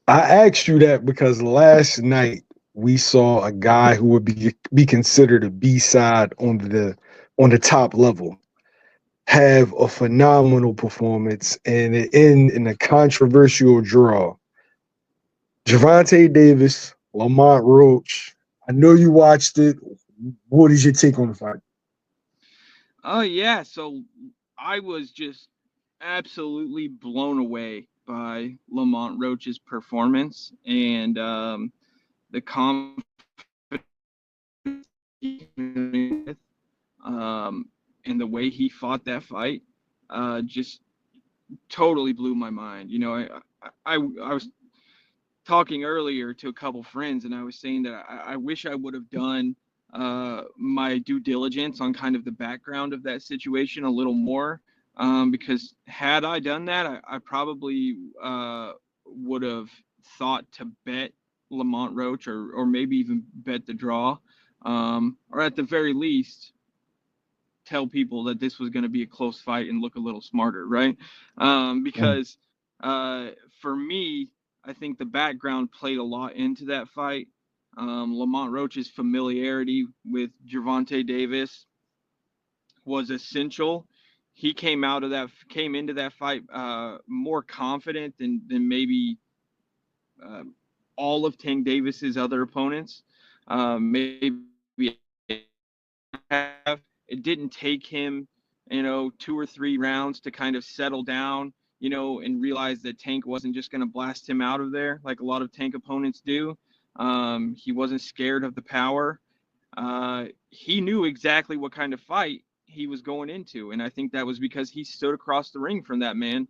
I asked you that because last night we saw a guy who would be considered a B side on the top level have a phenomenal performance and it end in a controversial draw. Gervonta Davis, Lamont Roach. I know you watched it. What is your take on the fight? Oh yeah, so I was just absolutely blown away by Lamont Roach's performance and the confidence with, and the way he fought that fight, just totally blew my mind. I was talking earlier to a couple friends, and I was saying that I wish I would have done my due diligence on kind of the background of that situation a little more, because had I done that, I probably would have thought to bet Lamont Roach, or maybe even bet the draw, or at the very least tell people that this was going to be a close fight and look a little smarter, right? Mm. Because for me, I think the background played a lot into that fight. Lamont Roach's familiarity with Gervonta Davis was essential. He came into that fight more confident than maybe uh, all of Tank Davis's other opponents. Maybe have. It didn't take him, 2 or 3 rounds to kind of settle down, and realize that Tank wasn't just going to blast him out of there like a lot of Tank opponents do. He wasn't scared of the power. He knew exactly what kind of fight he was going into, and I think that was because he stood across the ring from that man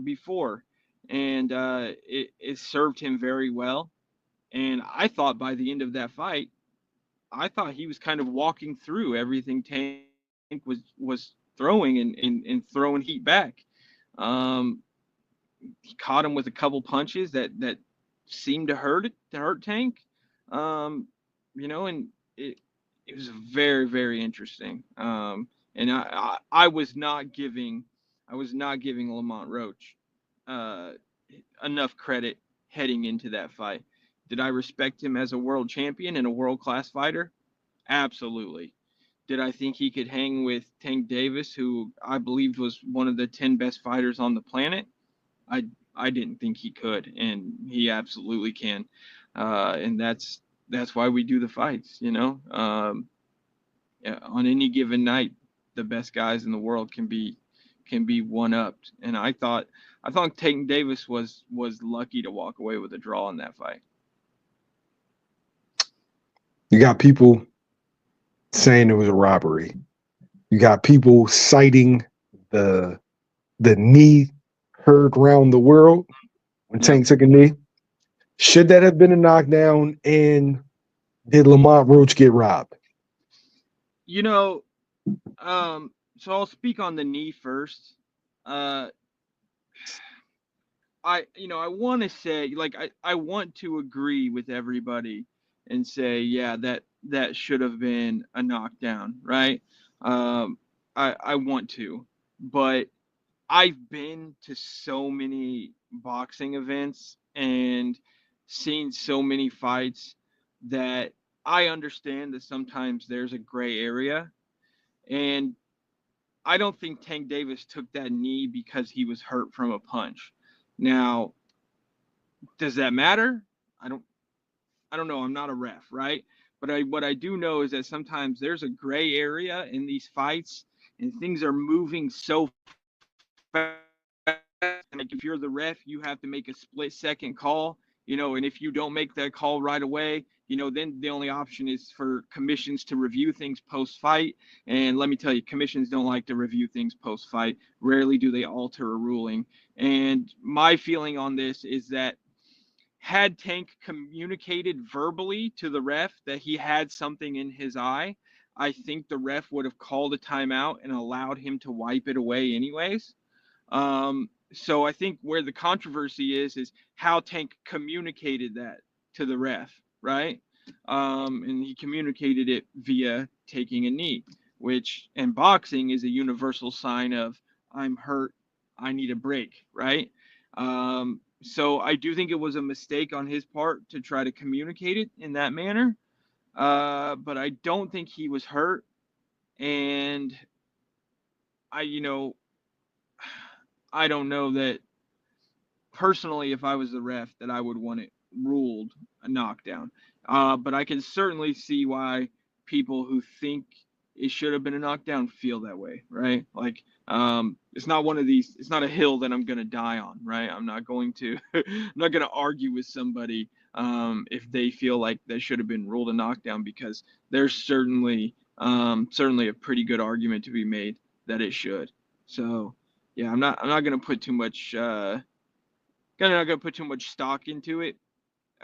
before, and it served him very well. And I thought by the end of that fight, I thought he was kind of walking through everything Tank was throwing and throwing heat back. Um, he caught him with a couple punches that seemed to hurt Tank. Um, and it was very interesting. And I was not giving Lamont Roach uh, enough credit heading into that fight. Did I respect him as a world champion and a world class fighter? Absolutely. Did I think he could hang with Tank Davis, who I believed was one of the 10 best fighters on the planet? I I didn't think he could, and he absolutely can. And that's why we do the fights. Yeah, on any given night, the best guys in the world can be one upped. And I thought Tank Davis was lucky to walk away with a draw in that fight. You got people saying it was a robbery. You got people citing the the knee heard round the world when Yep. Tank took a knee. Should that have been a knockdown? And did Lamont Roach get robbed? You know, so I'll speak on the knee first. Uh, I want to say, like, I want to agree with everybody and say, yeah, that should have been a knockdown, right? Um, I want to, but I've been to so many boxing events and seen so many fights that I understand that sometimes there's a gray area, and I don't think Tank Davis took that knee because he was hurt from a punch. Now, does that matter? I don't I don't know. I'm not a ref, right? But what I do know is that sometimes there's a gray area in these fights, and things are moving so fast. And like, if you're the ref, you have to make a split-second call, and if you don't make that call right away, then the only option is for commissions to review things post-fight. And let me tell you, commissions don't like to review things post-fight. Rarely do they alter a ruling. And my feeling on this is that had Tank communicated verbally to the ref that he had something in his eye, I think the ref would have called a timeout and allowed him to wipe it away anyways. So I think where the controversy is how Tank communicated that to the ref, right? And he communicated it via taking a knee, which in boxing is a universal sign of I'm hurt, I need a break, right? So I do think it was a mistake on his part to try to communicate it in that manner. But I don't think he was hurt. And I, I don't know that personally, if I was the ref, that I would want it ruled a knockdown. But I can certainly see why people who think it should have been a knockdown feel that way, right? Like, it's not one of these. It's not a hill that I'm gonna die on, right? I'm not going to. I'm not gonna argue with somebody if they feel like that should have been ruled a knockdown, because there's certainly a pretty good argument to be made that it should. So yeah, I'm not gonna put too much. Not gonna put too much stock into it.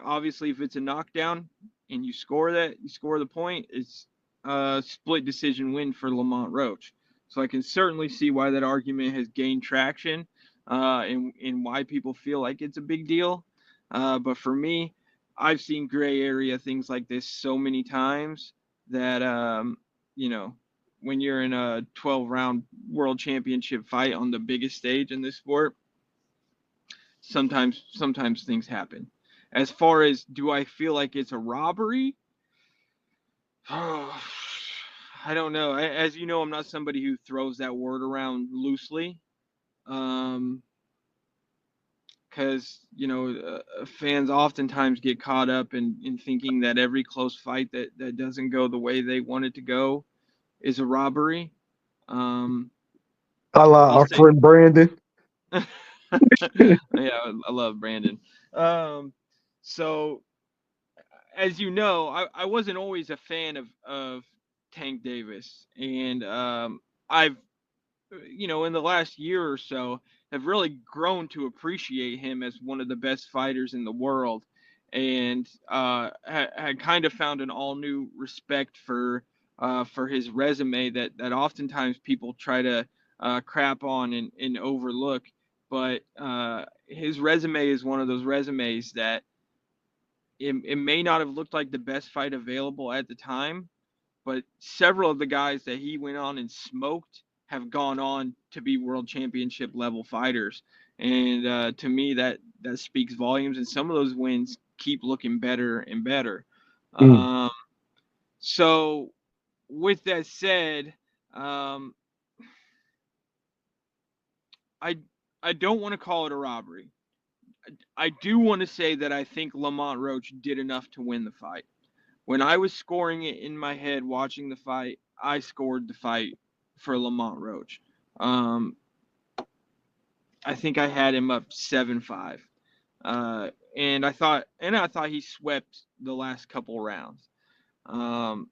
Obviously, if it's a knockdown and you score the point, it's a split decision win for Lamont Roach. So I can certainly see why that argument has gained traction, and why people feel like it's a big deal. But for me, I've seen gray area things like this so many times that you know when you're in a 12-round world championship fight on the biggest stage in this sport, sometimes things happen. As far as, do I feel like it's a robbery? Oh, I don't know. As you know, I'm not somebody who throws that word around loosely. Um, because fans oftentimes get caught up in thinking that every close fight that doesn't go the way they want it to go is a robbery. Um, I like I'll our say, friend Brandon. yeah, I love Brandon. Um, so as you know, I wasn't always a fan of Tank Davis, and I've in the last year or so have really grown to appreciate him as one of the best fighters in the world, and had kind of found an all new respect for his resume that oftentimes people try to crap on and overlook, but his resume is one of those resumes that it may not have looked like the best fight available at the time, but several of the guys that he went on and smoked have gone on to be world championship level fighters. And to me, that speaks volumes. And some of those wins keep looking better and better. Mm. Um, so, with that said, um, I I don't want to call it a robbery. I do want to say that I think Lamont Roach did enough to win the fight. When I was scoring it in my head watching the fight, I scored the fight for Lamont Roach. Um, I think I had him up 7-5. And I thought he swept the last couple rounds. Um,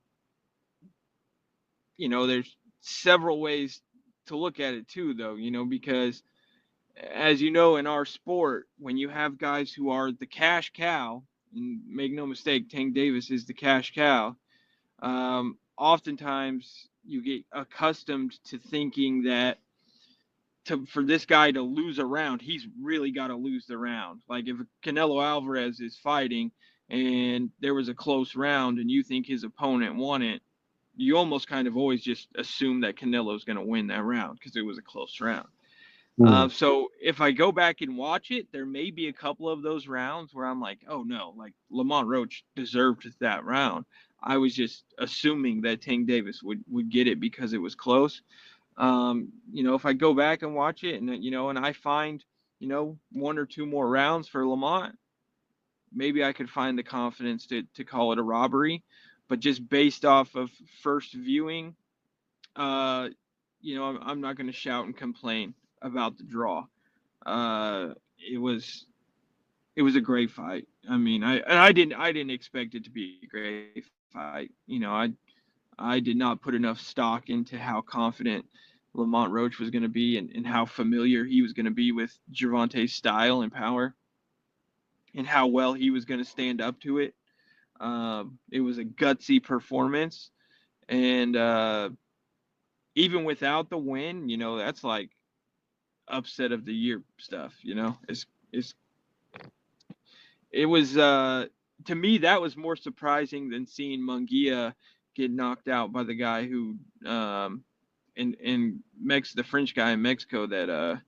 there's several ways to look at it too, though, because as you know, in our sport, when you have guys who are the cash cow, and make no mistake, Tank Davis is the cash cow. Oftentimes you get accustomed to thinking that for this guy to lose a round, he's really got to lose the round. Like if Canelo Alvarez is fighting and there was a close round and you think his opponent won it, you almost kind of always just assume that Canelo's going to win that round because it was a close round. Mm. So if I go back and watch it, there may be a couple of those rounds where I'm like, oh no, like Lamont Roach deserved that round. I was just assuming that Tank Davis would get it because it was close. If I go back and watch it and I find, one or two more rounds for Lamont, maybe I could find the confidence to call it a robbery. But just based off of first viewing, uh, I'm not going to shout and complain about the draw. It was a great fight. I mean, I didn't expect it to be a great fight. I did not put enough stock into how confident Lamont Roach was going to be, and how familiar he was going to be with Gervonta's style and power, and how well he was going to stand up to it. It was a gutsy performance, and even without the win, that's like upset of the year stuff. It's it was to me that was more surprising than seeing Munguia get knocked out by the guy who the French guy in Mexico that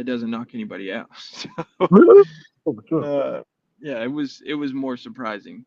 doesn't knock anybody out. So, Really? Oh, for sure. Yeah, it was more surprising.